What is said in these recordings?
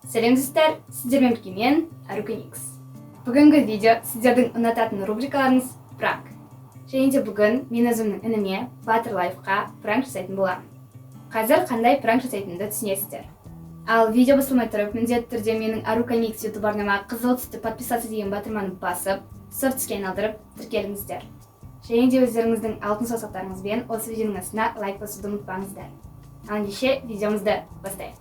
Сәлемдестер, сіздермен бірге мен Арука Никс. Бүгінгі видео сіздердің ұнататын рубрикаларыңыз пранк. Және де бүгін мен өзімнің ініме Butterlife'қа пранк жасайтын боламын. Қазір қандай пранк жасайтынымды түсінесіздер. Ал видео басылмай тұрып, міндетті түрде менің Арука Никс YouTube арнама қызыл түсті подписаться деген батырманы басып, сұр түске айналдырып тіркеліңіздер. Және де өздеріңіздің алтын саусақтарыңызбен осы видеоның астына лайк басуды ұмытпаңыздар. Ал ендеше видеомызды бастайық.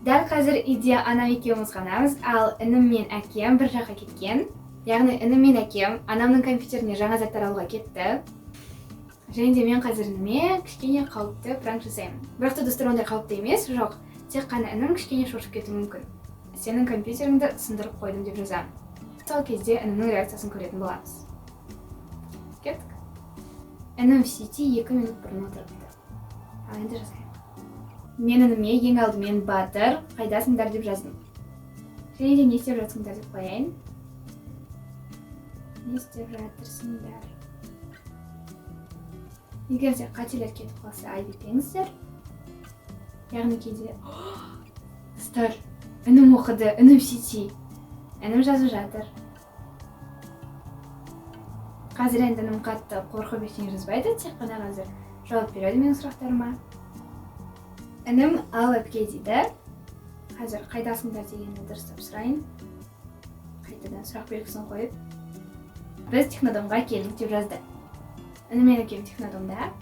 Дәл қазір үйде анам екеуміз ғанамыз, ал інім мен әкем бір жаққа кеткен. Яғни інім мен әкем анамның компьютеріне жаңа заттар алуға кетті. Және де мен қазір ініме кішкене қауіпті пранк жасаймын. Бірақ та достар, ондай қауіпті емес, жоқ. Тек қана інім кішкене шошып кетуі мүмкін. Сенің компьютеріңді сындырып қойдым деп жазамын. Сол кезде інімнің реакциясын көретін боламыз. Кеттік. Інім сүйти 2 минут бұрын отырыпты. Ал енді жасаймын. Мен ініме ең алдымен батыр, қайдасыңдар деп жаздым. Және де не істеп жатсыңдар деп қояйын. Не істеп жатырсыңдар? Егер де қателер кетіп қалса айыптеңіздер. Яғни кейде достар, інім оқыды, інім сүйти. Інім жазып жатыр. Қазір енді інім қатты қорқып ештеңе жазбайды, тек қана қазір жауап береді менің сұрақтарыма. Інім ал әпке дейді. Қазір қайдасыңдар дегенді дұрыстап сұрайын. Қайтадан сұрақ белгісін қойып. Біз технодомға келдік деп жазды. Інім мен әкем технодомда.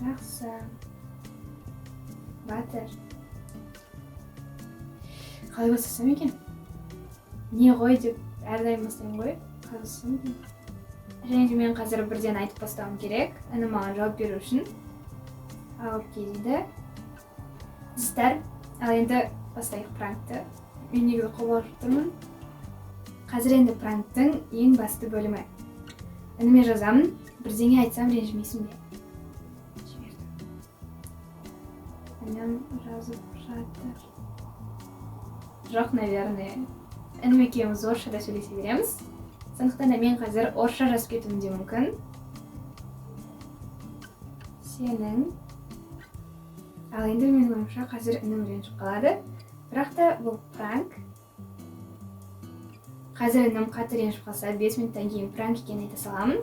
Жақсы. Батыр. Қалай бастасам екен? Не ғой деп әрдайым бастаймын ғой. Қалай бастасам екен? Және де мен қазір бірден айтып бастауым керек. Інім маған жауап беру үшін. Ал әпке дейді. Достар, ал енді бастайық пранкты. Мен негізі қобалжып тұрмын. Қазір енді пранктың ең басты бөлімі. Ініме жазамын, бірдеңе айтсам ренжімейсің бе? Жібердім. Інім жазып жатыр. Жоқ, наверное. Інім екеуміз орысшада сөйлесе береміз. Сондықтан да мен қазір орысша жазып кетуім де мүмкін. Сенің. Ал енді менің ойымша қазір інім ренжіп қалады. Бірақ та бұл пранк. Қазір інім қатты ренжіп қалса 5 минуттан кейін пранк екенін айта саламын.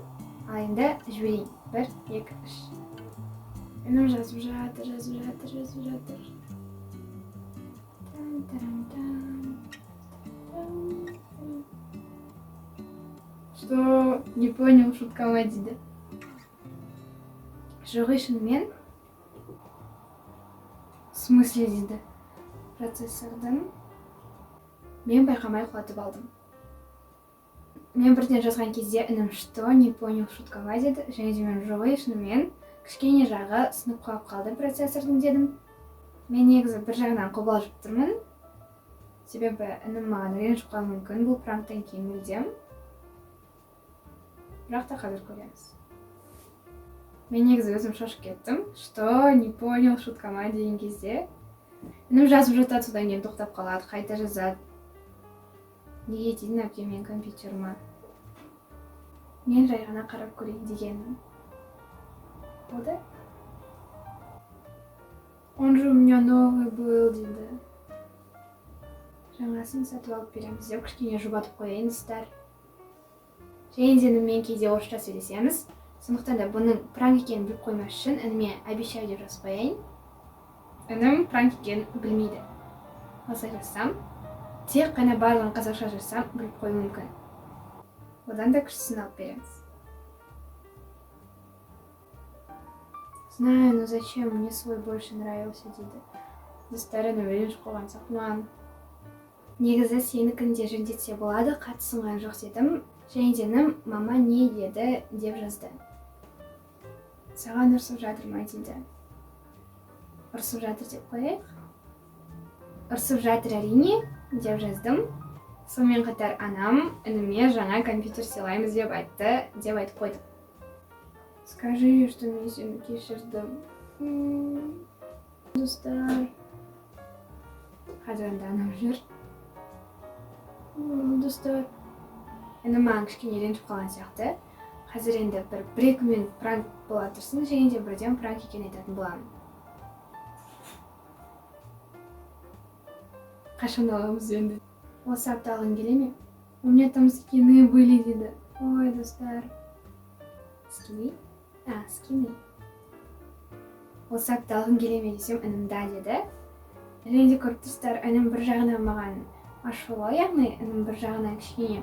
Ал енді жіберейін. 1, 2, 3. Інім жазып жатыр. Что? Не понял, шуткама дейді. Жоғы шынымен. В смысле дейді. Процессордың. Мен байқамай құлатып алдым. Мен бірден жазған кезде інім что? Не понял, шуткама деді. Және де мен жоғы шынымен кішкене жағы сынып қалып қалды процессордың дедім. Мен негізі бір жағынан қобалжып тұрмын. Себебі інім маған ренжіп қалуы мүмкін бұл пранктан кейін мүлдем. Бірақ та қазір көреміз. Мен негізі өзім шошып кеттім. Что? Не понял, шуткама деген кезде. Інім жазып жатады, содан кейін тоқтап қалады, қайта жазады. Неге дейін әпке мен компьютеріма? Мен жай ғана қарап көрейін дегенім. Болды? Он же у меня новый был дейді. Жаңасын сатып алып береміз деп кішкене жұбатып қояйын достар. Және де мен кейде орысша сөйлесеміз. Сондықтан да бұның пранк екенін біліп қоймас үшін ініме обещаю деп жазып қояйын. Інім пранк екенін білмейді. Осылай жазсам, тек қана барлығын қазақша жазсам біліп қою мүмкін. Одан да күштісін алып береміз. Знаю, но зачем? Мне свой больше нравился дейді. Достар, інім ренжіп қалған сақман. Негізі сенікін де жөндетсе болады, қатысынған жоқ дедім. Және де інім мама не деді деп жазды. Саған ұрсып жатыр ма дейді. Ұрсып жатыр деп қояйық. Ұрсып жатыр әрине деп жаздым. Сонымен қатар анам ініме жаңа компьютер сыйлаймыз деп айтты, деп айтып қойдым. Скажи, что мен сені кешірдім. Достар. Қазір енді анам жүр. Достар, інім маған кішкене ренжіп қалған сияқты. Қазір енді бір екі минут пранк бола тұрсын, және де бірден пранк екенін айтатын боламын. Қашан аламыз енді? Осы апта алғың келе ме? У меня там скины были, деді. Ой, достар. Скины? Скины. Осы апта алғың келе ме десем, інім да деді. Және де көріп тұрсыздар, інім бір жағынан маған ашулы, яғни інім бір жағынан кішкене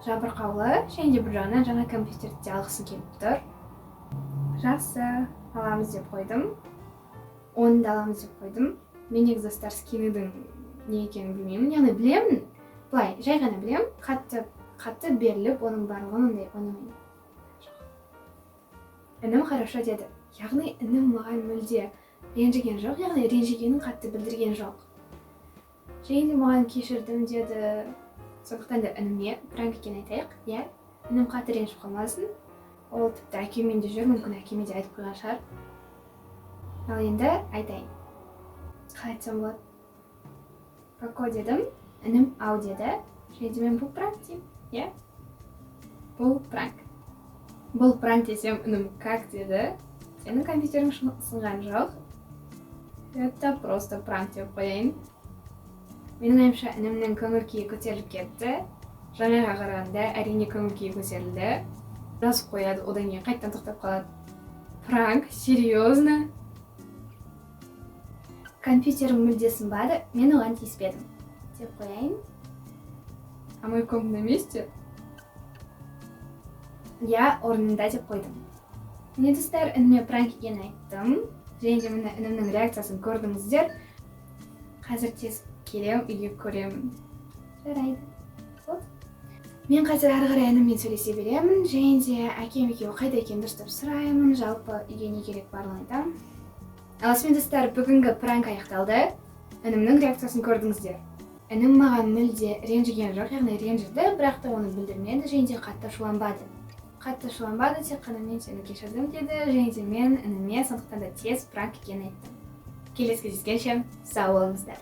жабырқаулы, және де бір жағынан жаңа компьютерді алғысы келіп тұр. Жақсы, аламыз деп қойдым. Оны да аламыз деп қойдым. Мен негізі достар скинідің не екенін білмеймін, яғни білемін. Былай, жай ғана білем, қатты беріліп, оның барлығын ондай ойнамаймын. Інім хорошо деді. Яғни інім маған мүлде ренжіген жоқ, яғни ренжігенін қатты білдірген жоқ. Және де маған кешірдім деді. Сондықтан да ініме пранк екенін айтайық, иә. Інім қатты ренжіп қалмасын. Ол тіпті әкеммен де жүр, мүмкін әкеме де айтып қойған шығар. Ал енді айтайын. Қалай айтсам болады? Коко дедім, інім ау деді. Және де мен бұл пранк деймін, иә. Бұл пранк. Бұл пранк десем, інім как деді. Сенің компьютерің сынған жоқ. Это просто пранк деп қояйын. Менің ойымша інімнің көңіл-күйі көтеріліп кетті. Жаңаға қарағанда әрине көңіл-күйі көтерілді. Жазып қояды, одан кейін қайттан тоқтап қалады. Пранк, серьезно? Компьютерім мүлде сынбады, мен оған тиіспедім. Деп қояйын. А мой комп на месте? Я орнында деп қойдым. Міне достар, ініме пранк екенін айттым. Және де міне інімнің реакциясын көрдіңіздер. Қазір тез келем, үйге көремін. Жарайды. Мен қазір ары қарай ініммен сөйлесе беремін. Және де әкем екеуі қайда екенін дұрыстап сұраймын. Жалпы үйге не керек барлығын айтамын. Алысымен достар, бүгінгі пранк аяқталды. Інімнің реакциясын көрдіңіздер. Інім маған мүлде ренжіген жоқ, яғни ренжіді, бірақ та оны білдірмеді, және де қатты ашуланбады. Тек қана мен сені кешірдім деді, және де мен ініме сондықтан да тез пранк екенін айттым. Келесі кездескенше сау болыңыздар.